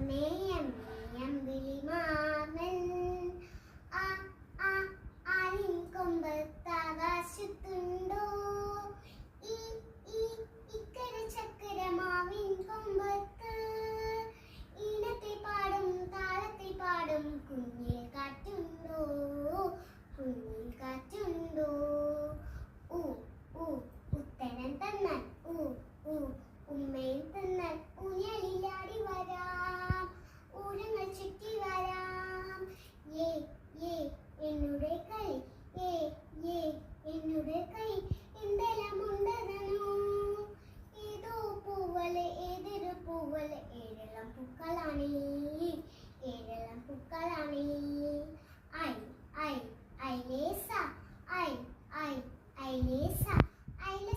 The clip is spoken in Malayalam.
അമ്മേ അമ്മേ അമ്പിളി മാമൻ ആ ആ ആലിൻ കൊമ്പത്താകാശത്തുണ്ടോ ഈ ഈ ഇക്കര ചക്കര മാവിൻ കൊമ്പത്ത് ഈണത്തെ പാടും താളത്തെ പാടും കുഞ്ഞിൽ കാറ്റുണ്ടോ കുഞ്ഞിൽ കാറ്റുണ്ടോ ഊ ഊ ഉത്തരം തന്നാൽ ഊ ഊ ഉമ്മയും തന്നാൽ ഊഞ്ഞലിലാടി വരാം ഊഴങ്ങൾ ചുറ്റി വരാം ഏ ഏ എന്നുടെ കൈ ഏ ഏ എന്നുടെ കൈ എന്തെല്ലാം ഉണ്ടതനോ ഏതോ പൂവല് ഏതൊരു പൂവല് ഏഴെല്ലാം പൂക്കളാണേ ഏഴെല്ലാം പൂക്കളാണേ I I ഐലേസ I I ഐലേസ Aila